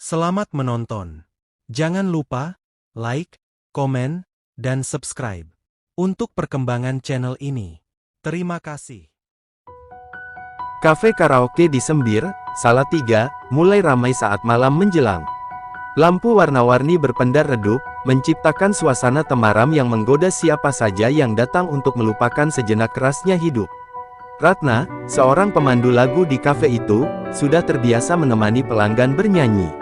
Selamat menonton. Jangan lupa like, komen, dan subscribe untuk perkembangan channel ini. Terima kasih. Kafe karaoke di Sembir, Salatiga, mulai ramai saat malam menjelang. Lampu warna-warni berpendar redup, menciptakan suasana temaram yang menggoda siapa saja yang datang untuk melupakan sejenak kerasnya hidup. Ratna, seorang pemandu lagu di kafe itu, sudah terbiasa menemani pelanggan bernyanyi.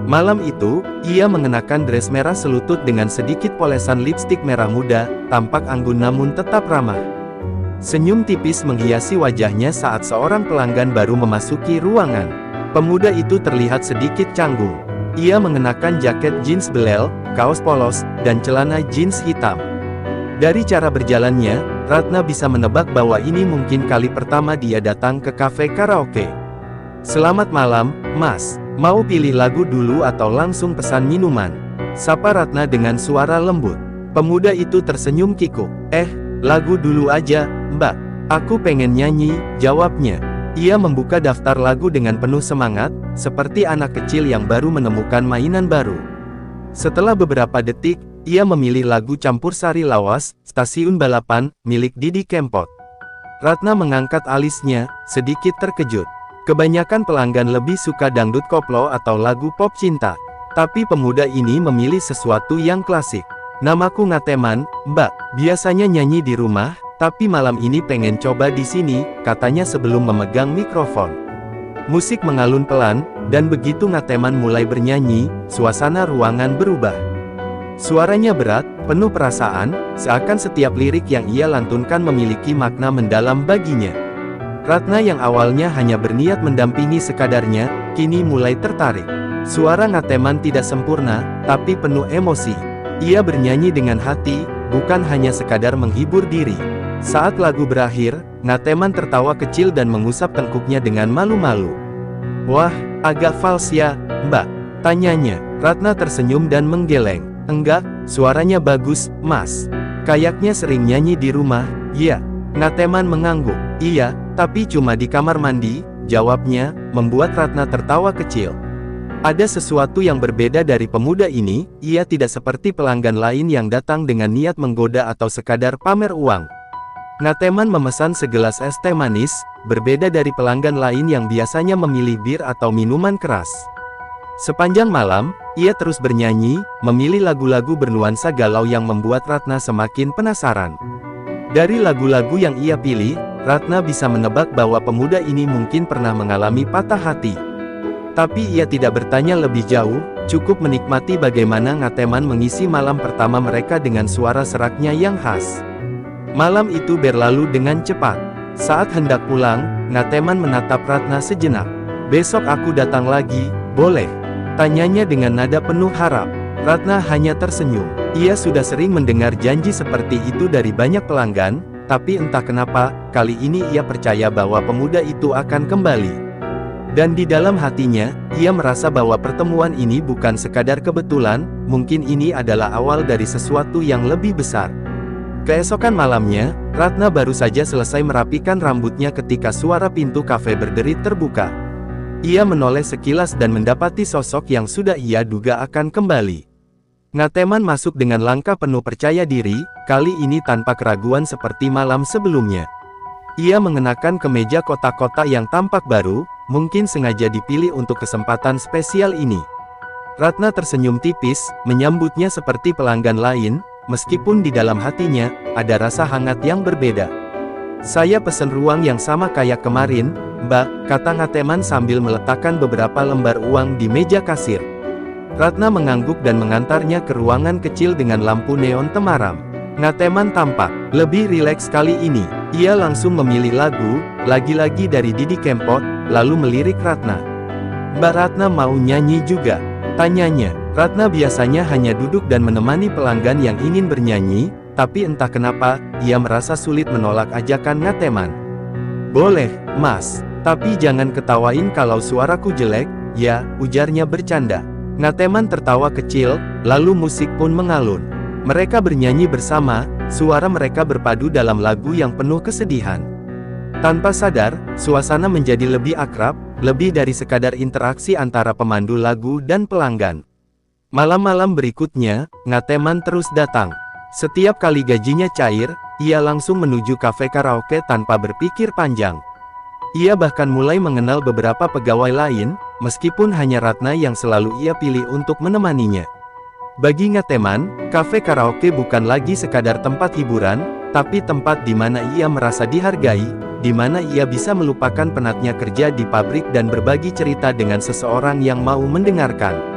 Malam itu, ia mengenakan dress merah selutut dengan sedikit polesan lipstik merah muda, tampak anggun namun tetap ramah. Senyum tipis menghiasi wajahnya saat seorang pelanggan baru memasuki ruangan. Pemuda itu terlihat sedikit canggung. Ia mengenakan jaket jeans belel, kaos polos, dan celana jeans hitam. Dari cara berjalannya, Ratna bisa menebak bahwa ini mungkin kali pertama dia datang ke kafe karaoke. "Selamat malam, Mas. Mau pilih lagu dulu atau langsung pesan minuman?" sapa Ratna dengan suara lembut. Pemuda itu tersenyum kikuk. Lagu dulu aja, Mbak. Aku pengen nyanyi," jawabnya. Ia membuka daftar lagu dengan penuh semangat, seperti anak kecil yang baru menemukan mainan baru. Setelah beberapa detik, ia memilih lagu campur sari lawas, Stasiun Balapan, milik Didi Kempot. Ratna mengangkat alisnya, sedikit terkejut. Kebanyakan pelanggan lebih suka dangdut koplo atau lagu pop cinta. Tapi pemuda ini memilih sesuatu yang klasik. "Namaku Ngateman, Mbak. Biasanya nyanyi di rumah, tapi malam ini pengen coba di sini," katanya sebelum memegang mikrofon. Musik mengalun pelan, dan begitu Ngateman mulai bernyanyi, suasana ruangan berubah. Suaranya berat, penuh perasaan, seakan setiap lirik yang ia lantunkan memiliki makna mendalam baginya. Ratna yang awalnya hanya berniat mendampingi sekadarnya, kini mulai tertarik. Suara Ngateman tidak sempurna, tapi penuh emosi. Ia bernyanyi dengan hati, bukan hanya sekadar menghibur diri. Saat lagu berakhir, Ngateman tertawa kecil dan mengusap tengkuknya dengan malu-malu. "Wah, agak fals ya, Mbak?" tanyanya. Ratna tersenyum dan menggeleng. "Enggak, suaranya bagus, Mas. Kayaknya sering nyanyi di rumah." "Ya." Ngateman mengangguk. "Iya, tapi cuma di kamar mandi," jawabnya, membuat Ratna tertawa kecil. Ada sesuatu yang berbeda dari pemuda ini, ia tidak seperti pelanggan lain yang datang dengan niat menggoda atau sekadar pamer uang. Ngateman memesan segelas es teh manis, berbeda dari pelanggan lain yang biasanya memilih bir atau minuman keras. Sepanjang malam, ia terus bernyanyi, memilih lagu-lagu bernuansa galau yang membuat Ratna semakin penasaran. Dari lagu-lagu yang ia pilih, Ratna bisa menebak bahwa pemuda ini mungkin pernah mengalami patah hati. Tapi ia tidak bertanya lebih jauh, cukup menikmati bagaimana Ngateman mengisi malam pertama mereka dengan suara seraknya yang khas. Malam itu berlalu dengan cepat. Saat hendak pulang, Ngateman menatap Ratna sejenak. "Besok aku datang lagi, boleh?" tanyanya dengan nada penuh harap. Ratna hanya tersenyum. Ia sudah sering mendengar janji seperti itu dari banyak pelanggan, tapi entah kenapa, kali ini ia percaya bahwa pemuda itu akan kembali. Dan di dalam hatinya, ia merasa bahwa pertemuan ini bukan sekadar kebetulan, mungkin ini adalah awal dari sesuatu yang lebih besar. Keesokan malamnya, Ratna baru saja selesai merapikan rambutnya ketika suara pintu kafe berderit terbuka. Ia menoleh sekilas dan mendapati sosok yang sudah ia duga akan kembali. Ngateman masuk dengan langkah penuh percaya diri, kali ini tanpa keraguan seperti malam sebelumnya. Ia mengenakan kemeja kotak-kotak yang tampak baru, mungkin sengaja dipilih untuk kesempatan spesial ini. Ratna tersenyum tipis, menyambutnya seperti pelanggan lain, meskipun di dalam hatinya, ada rasa hangat yang berbeda. "Saya pesen ruang yang sama kayak kemarin, Mbak," kata Ngateman sambil meletakkan beberapa lembar uang di meja kasir. Ratna mengangguk dan mengantarnya ke ruangan kecil dengan lampu neon temaram. Ngateman tampak lebih rileks kali ini. Ia langsung memilih lagu, lagi-lagi dari Didi Kempot, lalu melirik Ratna. "Mbak Ratna mau nyanyi juga?" tanyanya. Ratna biasanya hanya duduk dan menemani pelanggan yang ingin bernyanyi, tapi entah kenapa, ia merasa sulit menolak ajakan Ngateman. "Boleh, Mas. Tapi jangan ketawain kalau suaraku jelek, ya," ujarnya bercanda. Ngateman tertawa kecil, lalu musik pun mengalun. Mereka bernyanyi bersama, suara mereka berpadu dalam lagu yang penuh kesedihan. Tanpa sadar, suasana menjadi lebih akrab, lebih dari sekadar interaksi antara pemandu lagu dan pelanggan. Malam-malam berikutnya, Ngateman terus datang. Setiap kali gajinya cair, ia langsung menuju kafe karaoke tanpa berpikir panjang. Ia bahkan mulai mengenal beberapa pegawai lain, meskipun hanya Ratna yang selalu ia pilih untuk menemaninya. Bagi Ngateman, kafe karaoke bukan lagi sekadar tempat hiburan, tapi tempat di mana ia merasa dihargai, di mana ia bisa melupakan penatnya kerja di pabrik dan berbagi cerita dengan seseorang yang mau mendengarkan.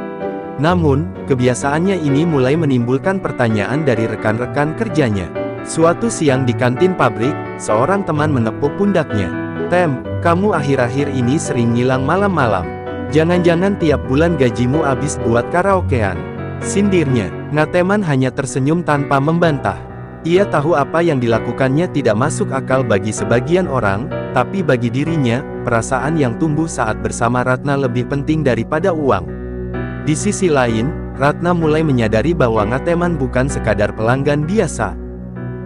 Namun, kebiasaannya ini mulai menimbulkan pertanyaan dari rekan-rekan kerjanya. Suatu siang di kantin pabrik, seorang teman menepuk pundaknya. "Tem, kamu akhir-akhir ini sering ngilang malam-malam. Jangan-jangan tiap bulan gajimu habis buat karaokean?" Sindirnya. Ngateman hanya tersenyum tanpa membantah. Ia tahu apa yang dilakukannya tidak masuk akal bagi sebagian orang, tapi bagi dirinya, perasaan yang tumbuh saat bersama Ratna lebih penting daripada uang. Di sisi lain, Ratna mulai menyadari bahwa Ngateman bukan sekadar pelanggan biasa.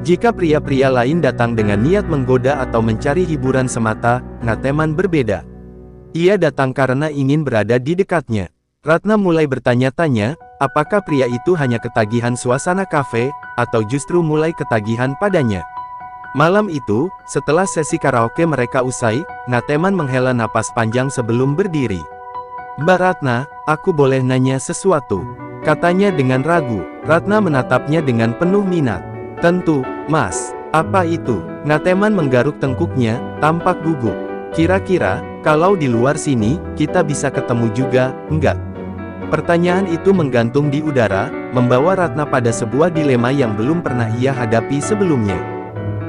Jika pria-pria lain datang dengan niat menggoda atau mencari hiburan semata, Ngateman berbeda. Ia datang karena ingin berada di dekatnya. Ratna mulai bertanya-tanya, apakah pria itu hanya ketagihan suasana kafe, atau justru mulai ketagihan padanya. Malam itu, setelah sesi karaoke mereka usai, Ngateman menghela napas panjang sebelum berdiri. "Mbak Ratna, aku boleh nanya sesuatu?" katanya dengan ragu. Ratna menatapnya dengan penuh minat. "Tentu, Mas. Apa itu?" Ngateman menggaruk tengkuknya, tampak gugup. "Kira-kira, kalau di luar sini, kita bisa ketemu juga, enggak?" Pertanyaan itu menggantung di udara, membawa Ratna pada sebuah dilema yang belum pernah ia hadapi sebelumnya.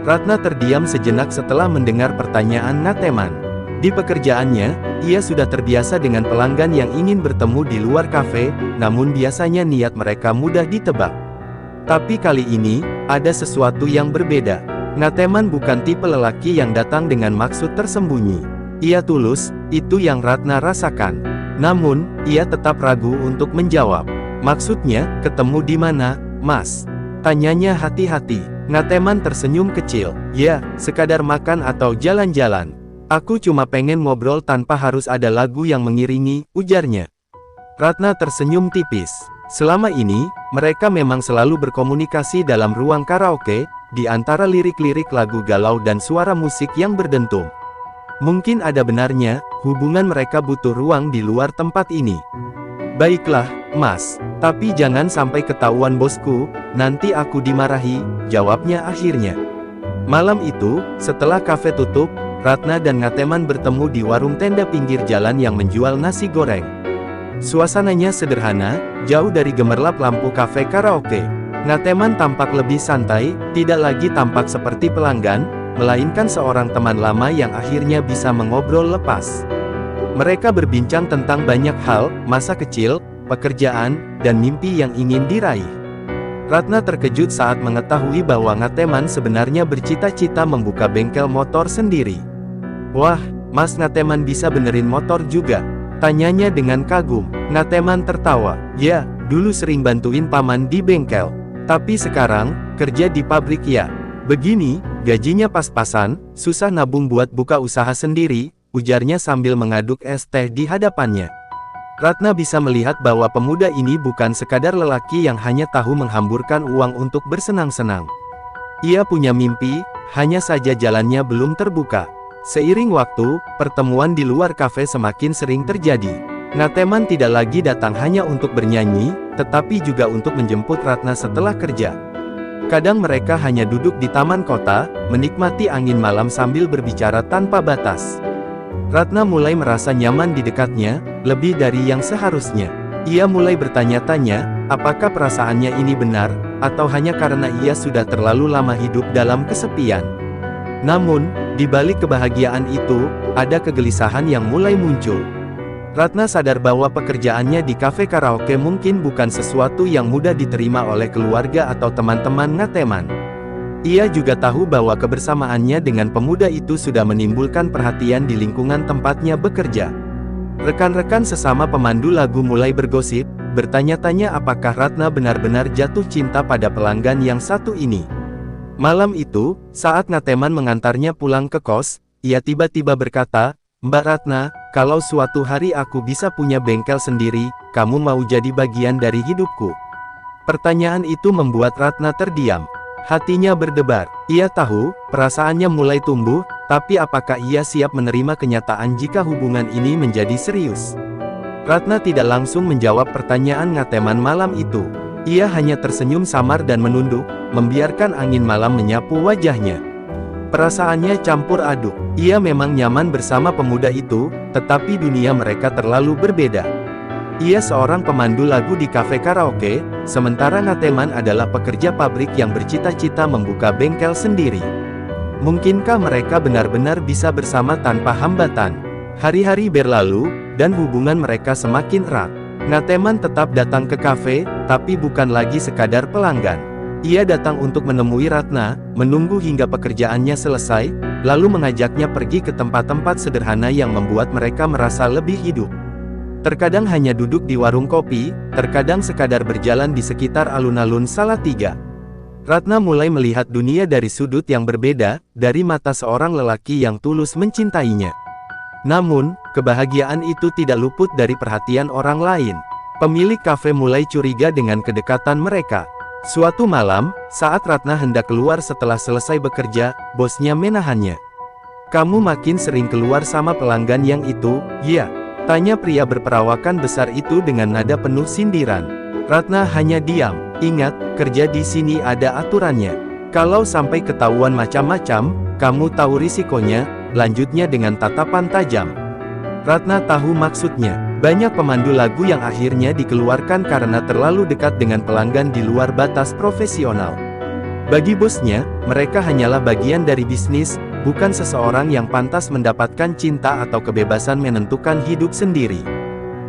Ratna terdiam sejenak setelah mendengar pertanyaan Ngateman. Di pekerjaannya, ia sudah terbiasa dengan pelanggan yang ingin bertemu di luar kafe, namun biasanya niat mereka mudah ditebak. Tapi kali ini, ada sesuatu yang berbeda. Ngateman bukan tipe lelaki yang datang dengan maksud tersembunyi. Ia tulus, itu yang Ratna rasakan. Namun, ia tetap ragu untuk menjawab. "Maksudnya, ketemu di mana, Mas?" tanyanya hati-hati. Ngateman tersenyum kecil. "Ya, sekadar makan atau jalan-jalan. Aku cuma pengen ngobrol tanpa harus ada lagu yang mengiringi," ujarnya. Ratna tersenyum tipis. Selama ini, mereka memang selalu berkomunikasi dalam ruang karaoke, di antara lirik-lirik lagu galau dan suara musik yang berdentum. Mungkin ada benarnya, hubungan mereka butuh ruang di luar tempat ini. "Baiklah, Mas. Tapi jangan sampai ketahuan bosku, nanti aku dimarahi," jawabnya akhirnya. Malam itu, setelah kafe tutup, Ratna dan Ngateman bertemu di warung tenda pinggir jalan yang menjual nasi goreng. Suasananya sederhana, jauh dari gemerlap lampu kafe karaoke. Ngateman tampak lebih santai, tidak lagi tampak seperti pelanggan, melainkan seorang teman lama yang akhirnya bisa mengobrol lepas. Mereka berbincang tentang banyak hal, masa kecil, pekerjaan, dan mimpi yang ingin diraih. Ratna terkejut saat mengetahui bahwa Ngateman sebenarnya bercita-cita membuka bengkel motor sendiri. "Wah, Mas Ngateman bisa benerin motor juga?" tanyanya dengan kagum. Ngateman tertawa. "Ya, dulu sering bantuin paman di bengkel. Tapi sekarang, kerja di pabrik ya. Begini, gajinya pas-pasan, susah nabung buat buka usaha sendiri," ujarnya sambil mengaduk es teh di hadapannya. Ratna bisa melihat bahwa pemuda ini bukan sekadar lelaki yang hanya tahu menghamburkan uang untuk bersenang-senang. Ia punya mimpi, hanya saja jalannya belum terbuka. Seiring waktu, pertemuan di luar kafe semakin sering terjadi. Ngateman tidak lagi datang hanya untuk bernyanyi, tetapi juga untuk menjemput Ratna setelah kerja. Kadang mereka hanya duduk di taman kota, menikmati angin malam sambil berbicara tanpa batas. Ratna mulai merasa nyaman di dekatnya, lebih dari yang seharusnya. Ia mulai bertanya-tanya, apakah perasaannya ini benar, atau hanya karena ia sudah terlalu lama hidup dalam kesepian. Namun, di balik kebahagiaan itu, ada kegelisahan yang mulai muncul. Ratna sadar bahwa pekerjaannya di kafe karaoke mungkin bukan sesuatu yang mudah diterima oleh keluarga atau teman-teman Ngateman. Ia juga tahu bahwa kebersamaannya dengan pemuda itu sudah menimbulkan perhatian di lingkungan tempatnya bekerja. Rekan-rekan sesama pemandu lagu mulai bergosip, bertanya-tanya apakah Ratna benar-benar jatuh cinta pada pelanggan yang satu ini. Malam itu, saat Ngateman mengantarnya pulang ke kos, ia tiba-tiba berkata, "Mbak Ratna, kalau suatu hari aku bisa punya bengkel sendiri, kamu mau jadi bagian dari hidupku? Pertanyaan itu membuat Ratna terdiam. Hatinya berdebar. Ia tahu, perasaannya mulai tumbuh, tapi apakah ia siap menerima kenyataan jika hubungan ini menjadi serius? Ratna tidak langsung menjawab pertanyaan Ngateman malam itu. Ia hanya tersenyum samar dan menunduk, membiarkan angin malam menyapu wajahnya. Perasaannya campur aduk. Ia memang nyaman bersama pemuda itu, tetapi dunia mereka terlalu berbeda. Ia seorang pemandu lagu di kafe karaoke, sementara Ngateman adalah pekerja pabrik yang bercita-cita membuka bengkel sendiri. Mungkinkah mereka benar-benar bisa bersama tanpa hambatan? Hari-hari berlalu, dan hubungan mereka semakin erat. Ngateman tetap datang ke kafe, tapi bukan lagi sekadar pelanggan. Ia datang untuk menemui Ratna, menunggu hingga pekerjaannya selesai, lalu mengajaknya pergi ke tempat-tempat sederhana yang membuat mereka merasa lebih hidup. Terkadang hanya duduk di warung kopi, terkadang sekadar berjalan di sekitar alun-alun Salatiga. Ratna mulai melihat dunia dari sudut yang berbeda, dari mata seorang lelaki yang tulus mencintainya. Namun, kebahagiaan itu tidak luput dari perhatian orang lain. Pemilik kafe mulai curiga dengan kedekatan mereka. Suatu malam, saat Ratna hendak keluar setelah selesai bekerja, bosnya menahannya. "Kamu makin sering keluar sama pelanggan yang itu, ya?" tanya pria berperawakan besar itu dengan nada penuh sindiran. Ratna hanya diam. "Ingat, kerja di sini ada aturannya. Kalau sampai ketahuan macam-macam, kamu tahu risikonya," lanjutnya dengan tatapan tajam. Ratna tahu maksudnya. Banyak pemandu lagu yang akhirnya dikeluarkan karena terlalu dekat dengan pelanggan di luar batas profesional. Bagi bosnya, mereka hanyalah bagian dari bisnis, bukan seseorang yang pantas mendapatkan cinta atau kebebasan menentukan hidup sendiri.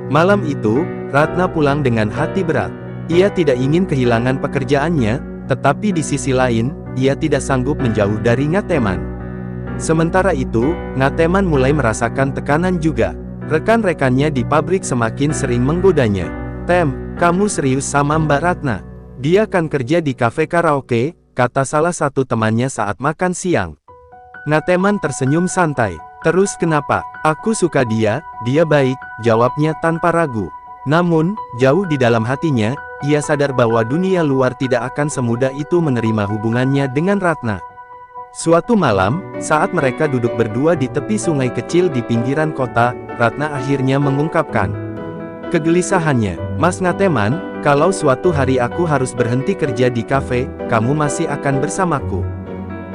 Malam itu, Ratna pulang dengan hati berat. Ia tidak ingin kehilangan pekerjaannya, tetapi di sisi lain, ia tidak sanggup menjauh dari Ngateman. Sementara itu, Ngateman mulai merasakan tekanan juga. Rekan-rekannya di pabrik semakin sering menggodanya. "Tem, kamu serius sama Mbak Ratna? Dia kan kerja di kafe karaoke," kata salah satu temannya saat makan siang. Ngateman tersenyum santai. "Terus kenapa? Aku suka dia baik," jawabnya tanpa ragu. Namun, jauh di dalam hatinya, ia sadar bahwa dunia luar tidak akan semudah itu menerima hubungannya dengan Ratna. Suatu malam, saat mereka duduk berdua di tepi sungai kecil di pinggiran kota, Ratna akhirnya mengungkapkan kegelisahannya. "Mas Ngateman, kalau suatu hari aku harus berhenti kerja di kafe, kamu masih akan bersamaku?"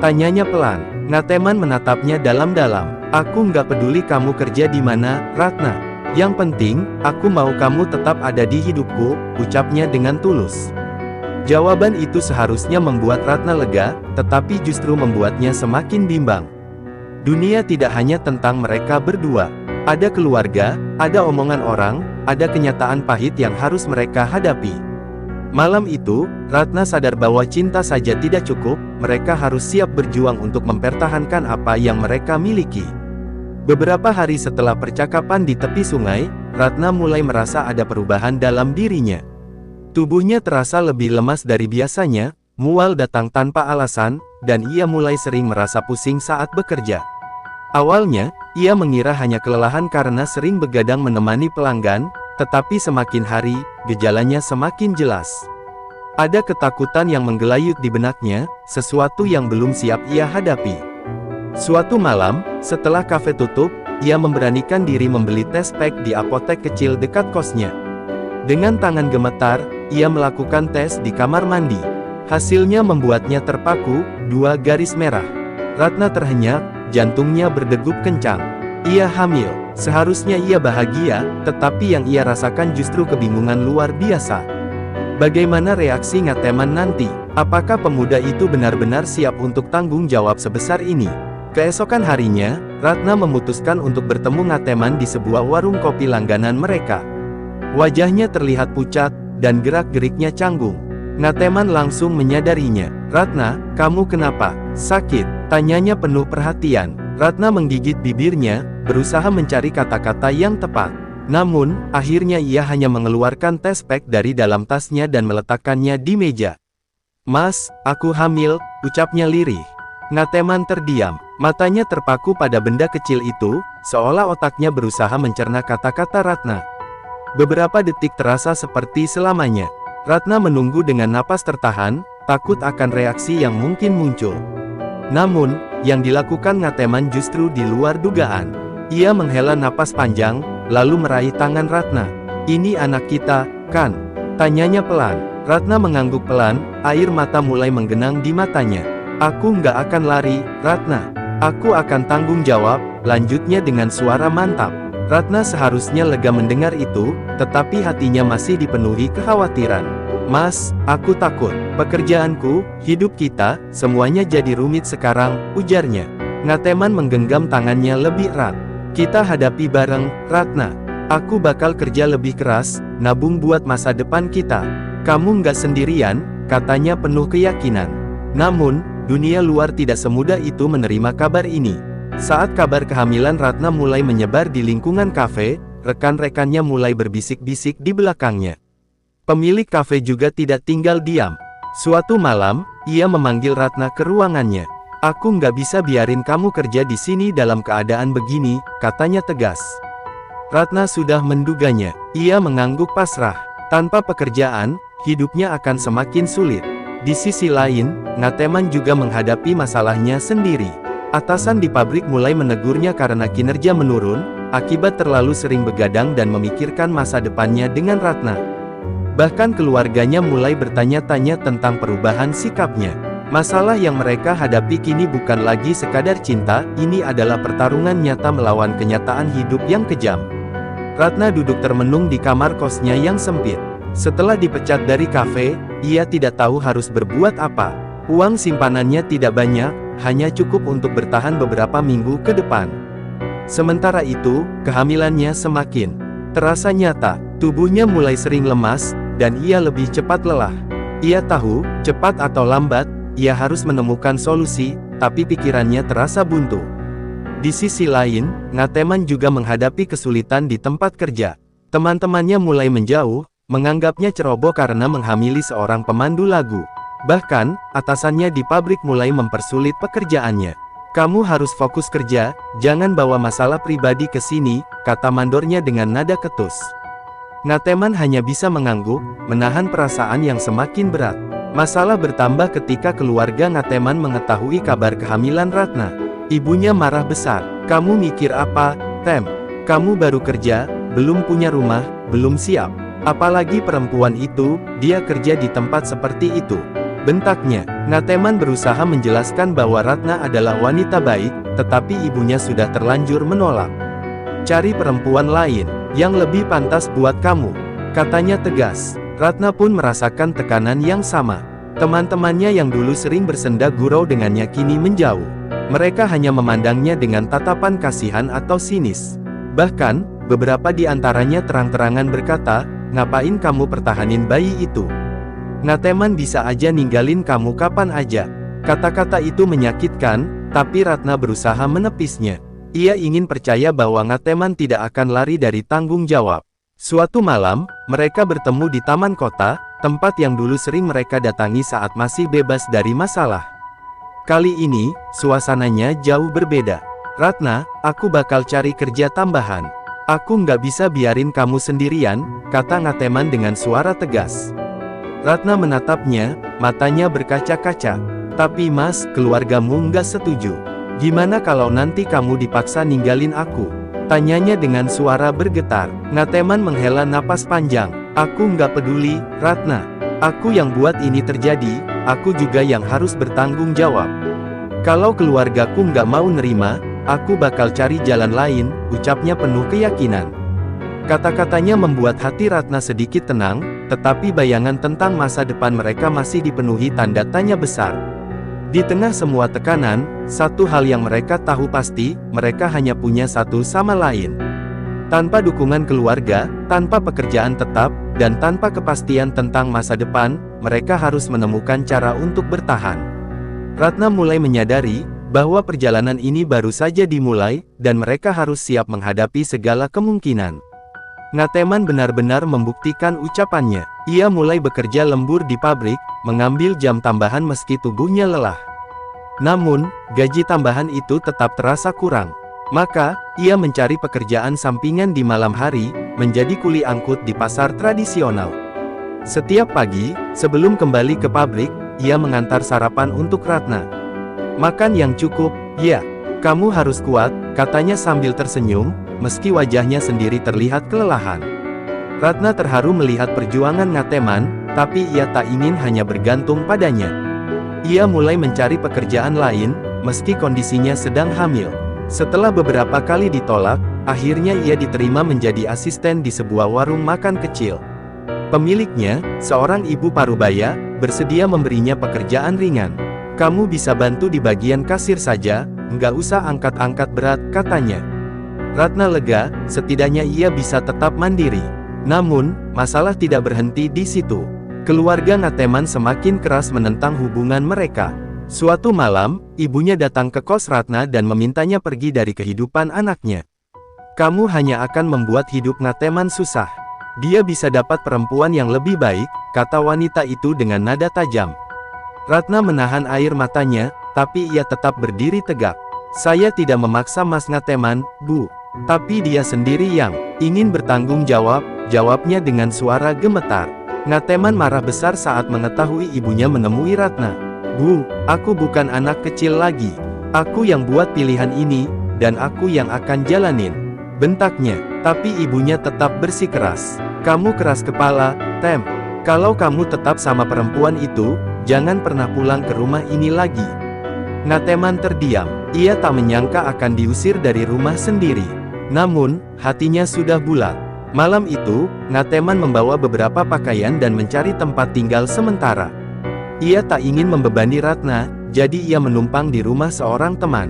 tanyanya pelan. Ngateman menatapnya dalam-dalam. "Aku nggak peduli kamu kerja di mana, Ratna. Yang penting, aku mau kamu tetap ada di hidupku," ucapnya dengan tulus. Jawaban itu seharusnya membuat Ratna lega, tetapi justru membuatnya semakin bimbang. Dunia tidak hanya tentang mereka berdua. Ada keluarga, ada omongan orang, ada kenyataan pahit yang harus mereka hadapi. Malam itu, Ratna sadar bahwa cinta saja tidak cukup, mereka harus siap berjuang untuk mempertahankan apa yang mereka miliki. Beberapa hari setelah percakapan di tepi sungai, Ratna mulai merasa ada perubahan dalam dirinya. Tubuhnya terasa lebih lemas dari biasanya, mual datang tanpa alasan, dan ia mulai sering merasa pusing saat bekerja. Awalnya, ia mengira hanya kelelahan karena sering begadang menemani pelanggan, tetapi semakin hari, gejalanya semakin jelas. Ada ketakutan yang menggelayut di benaknya, sesuatu yang belum siap ia hadapi. Suatu malam, setelah kafe tutup, ia memberanikan diri membeli tes pack di apotek kecil dekat kosnya. Dengan tangan gemetar, ia melakukan tes di kamar mandi. Hasilnya membuatnya terpaku, 2 garis merah. Ratna terhenyak, jantungnya berdegup kencang. Ia hamil. Seharusnya ia bahagia, tetapi yang ia rasakan justru kebingungan luar biasa. Bagaimana reaksi Ngateman nanti? Apakah pemuda itu benar-benar siap untuk tanggung jawab sebesar ini? Keesokan harinya, Ratna memutuskan untuk bertemu Ngateman di sebuah warung kopi langganan mereka. Wajahnya terlihat pucat, dan gerak-geriknya canggung. Ngateman langsung menyadarinya. "Ratna, kamu kenapa? Sakit?" tanyanya penuh perhatian. Ratna menggigit bibirnya, berusaha mencari kata-kata yang tepat. Namun, akhirnya ia hanya mengeluarkan tes pack dari dalam tasnya dan meletakkannya di meja. "Mas, aku hamil," ucapnya lirih. Ngateman terdiam. Matanya terpaku pada benda kecil itu, seolah otaknya berusaha mencerna kata-kata Ratna. Beberapa detik terasa seperti selamanya. Ratna menunggu dengan napas tertahan, takut akan reaksi yang mungkin muncul. Namun, yang dilakukan Ngateman justru di luar dugaan. Ia menghela napas panjang, lalu meraih tangan Ratna. "Ini anak kita, kan?" tanyanya pelan. Ratna mengangguk pelan, air mata mulai menggenang di matanya. "Aku nggak akan lari, Ratna. Aku akan tanggung jawab," lanjutnya dengan suara mantap. Ratna seharusnya lega mendengar itu, tetapi hatinya masih dipenuhi kekhawatiran. "Mas, aku takut. Pekerjaanku, hidup kita, semuanya jadi rumit sekarang," ujarnya. Ngateman menggenggam tangannya lebih erat. "Kita hadapi bareng, Ratna. Aku bakal kerja lebih keras, nabung buat masa depan kita. Kamu nggak sendirian," katanya penuh keyakinan. Namun, dunia luar tidak semudah itu menerima kabar ini. Saat kabar kehamilan Ratna mulai menyebar di lingkungan kafe, rekan-rekannya mulai berbisik-bisik di belakangnya. Pemilik kafe juga tidak tinggal diam. Suatu malam, ia memanggil Ratna ke ruangannya. "Aku nggak bisa biarin kamu kerja di sini dalam keadaan begini," katanya tegas. Ratna sudah menduganya. Ia mengangguk pasrah. Tanpa pekerjaan, hidupnya akan semakin sulit. Di sisi lain, Ngateman juga menghadapi masalahnya sendiri. Atasan di pabrik mulai menegurnya karena kinerja menurun, akibat terlalu sering begadang dan memikirkan masa depannya dengan Ratna. Bahkan keluarganya mulai bertanya-tanya tentang perubahan sikapnya. Masalah yang mereka hadapi kini bukan lagi sekadar cinta, ini adalah pertarungan nyata melawan kenyataan hidup yang kejam. Ratna duduk termenung di kamar kosnya yang sempit. Setelah dipecat dari kafe, ia tidak tahu harus berbuat apa. Uang simpanannya tidak banyak, hanya cukup untuk bertahan beberapa minggu ke depan. Sementara itu, kehamilannya semakin terasa nyata. Tubuhnya mulai sering lemas, dan ia lebih cepat lelah. Ia tahu, cepat atau lambat, ia harus menemukan solusi, tapi pikirannya terasa buntu. Di sisi lain, Ngateman juga menghadapi kesulitan di tempat kerja. Teman-temannya mulai menjauh, menganggapnya ceroboh karena menghamili seorang pemandu lagu. Bahkan, atasannya di pabrik mulai mempersulit pekerjaannya. "Kamu harus fokus kerja, jangan bawa masalah pribadi ke sini," kata mandornya dengan nada ketus. Ngateman hanya bisa mengangguk, menahan perasaan yang semakin berat. Masalah bertambah ketika keluarga Ngateman mengetahui kabar kehamilan Ratna. Ibunya marah besar. "Kamu mikir apa, Tem? Kamu baru kerja, belum punya rumah, belum siap. Apalagi perempuan itu, dia kerja di tempat seperti itu," bentaknya. Ngateman berusaha menjelaskan bahwa Ratna adalah wanita baik, tetapi ibunya sudah terlanjur menolak. "Cari perempuan lain, yang lebih pantas buat kamu," katanya tegas. Ratna pun merasakan tekanan yang sama. Teman-temannya yang dulu sering bersenda gurau dengannya kini menjauh. Mereka hanya memandangnya dengan tatapan kasihan atau sinis. Bahkan, beberapa di antaranya terang-terangan berkata, "Ngapain kamu pertahanin bayi itu? Ngateman bisa aja ninggalin kamu kapan aja." Kata-kata itu menyakitkan, tapi Ratna berusaha menepisnya. Ia ingin percaya bahwa Ngateman tidak akan lari dari tanggung jawab. Suatu malam, mereka bertemu di taman kota, tempat yang dulu sering mereka datangi saat masih bebas dari masalah. Kali ini, suasananya jauh berbeda. "Ratna, aku bakal cari kerja tambahan. Aku nggak bisa biarin kamu sendirian," kata Ngateman dengan suara tegas. Ratna menatapnya, matanya berkaca-kaca. "Tapi mas, keluargamu nggak setuju. Gimana kalau nanti kamu dipaksa ninggalin aku?" tanyanya dengan suara bergetar. Ngateman menghela napas panjang. "Aku nggak peduli, Ratna. Aku yang buat ini terjadi, aku juga yang harus bertanggung jawab. Kalau keluargaku nggak mau nerima, aku bakal cari jalan lain," ucapnya penuh keyakinan. Kata-katanya membuat hati Ratna sedikit tenang, tetapi bayangan tentang masa depan mereka masih dipenuhi tanda tanya besar. Di tengah semua tekanan, satu hal yang mereka tahu pasti, mereka hanya punya satu sama lain. Tanpa dukungan keluarga, tanpa pekerjaan tetap, dan tanpa kepastian tentang masa depan, mereka harus menemukan cara untuk bertahan. Ratna mulai menyadari bahwa perjalanan ini baru saja dimulai, dan mereka harus siap menghadapi segala kemungkinan. Ngateman benar-benar membuktikan ucapannya. Ia mulai bekerja lembur di pabrik, mengambil jam tambahan meski tubuhnya lelah. Namun, gaji tambahan itu tetap terasa kurang. Maka, ia mencari pekerjaan sampingan di malam hari, menjadi kuli angkut di pasar tradisional. Setiap pagi, sebelum kembali ke pabrik, ia mengantar sarapan untuk Ratna. "Makan yang cukup, ya. Kamu harus kuat," katanya sambil tersenyum, meski wajahnya sendiri terlihat kelelahan. Ratna terharu melihat perjuangan Ngateman, tapi ia tak ingin hanya bergantung padanya. Ia mulai mencari pekerjaan lain, meski kondisinya sedang hamil. Setelah beberapa kali ditolak, akhirnya ia diterima menjadi asisten di sebuah warung makan kecil. Pemiliknya, seorang ibu parubaya, bersedia memberinya pekerjaan ringan. "Kamu bisa bantu di bagian kasir saja, nggak usah angkat-angkat berat," katanya. Ratna lega, setidaknya ia bisa tetap mandiri. Namun, masalah tidak berhenti di situ. Keluarga Ngateman semakin keras menentang hubungan mereka. Suatu malam, ibunya datang ke kos Ratna dan memintanya pergi dari kehidupan anaknya. "Kamu hanya akan membuat hidup Ngateman susah. Dia bisa dapat perempuan yang lebih baik," kata wanita itu dengan nada tajam. Ratna menahan air matanya, tapi ia tetap berdiri tegak. "Saya tidak memaksa Mas Ngateman, Bu. Tapi dia sendiri yang ingin bertanggung jawab," jawabnya dengan suara gemetar. Ngateman marah besar saat mengetahui ibunya menemui Ratna. "Bu, aku bukan anak kecil lagi. Aku yang buat pilihan ini, dan aku yang akan jalanin," bentaknya. Tapi ibunya tetap bersikeras. "Kamu keras kepala, Tem. Kalau kamu tetap sama perempuan itu, jangan pernah pulang ke rumah ini lagi." Ngateman terdiam. Ia tak menyangka akan diusir dari rumah sendiri. Namun, hatinya sudah bulat. Malam itu, Ngateman membawa beberapa pakaian dan mencari tempat tinggal sementara. Ia tak ingin membebani Ratna, jadi ia menumpang di rumah seorang teman.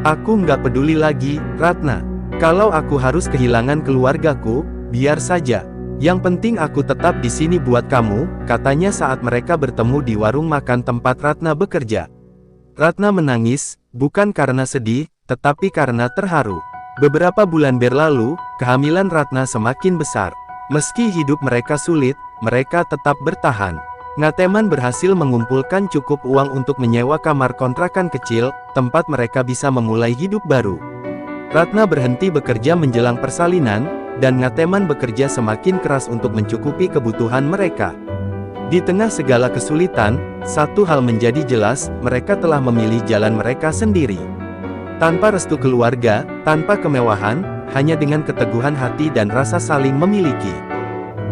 "Aku nggak peduli lagi, Ratna. Kalau aku harus kehilangan keluargaku, biar saja. Yang penting aku tetap di sini buat kamu," katanya saat mereka bertemu di warung makan tempat Ratna bekerja. Ratna menangis, bukan karena sedih, tetapi karena terharu. Beberapa bulan berlalu, kehamilan Ratna semakin besar. Meski hidup mereka sulit, mereka tetap bertahan. Ngateman berhasil mengumpulkan cukup uang untuk menyewa kamar kontrakan kecil, tempat mereka bisa memulai hidup baru. Ratna berhenti bekerja menjelang persalinan, dan Ngateman bekerja semakin keras untuk mencukupi kebutuhan mereka. Di tengah segala kesulitan, satu hal menjadi jelas, mereka telah memilih jalan mereka sendiri. Tanpa restu keluarga, tanpa kemewahan, hanya dengan keteguhan hati dan rasa saling memiliki.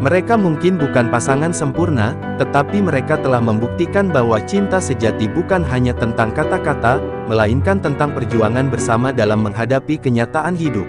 Mereka mungkin bukan pasangan sempurna, tetapi mereka telah membuktikan bahwa cinta sejati bukan hanya tentang kata-kata, melainkan tentang perjuangan bersama dalam menghadapi kenyataan hidup.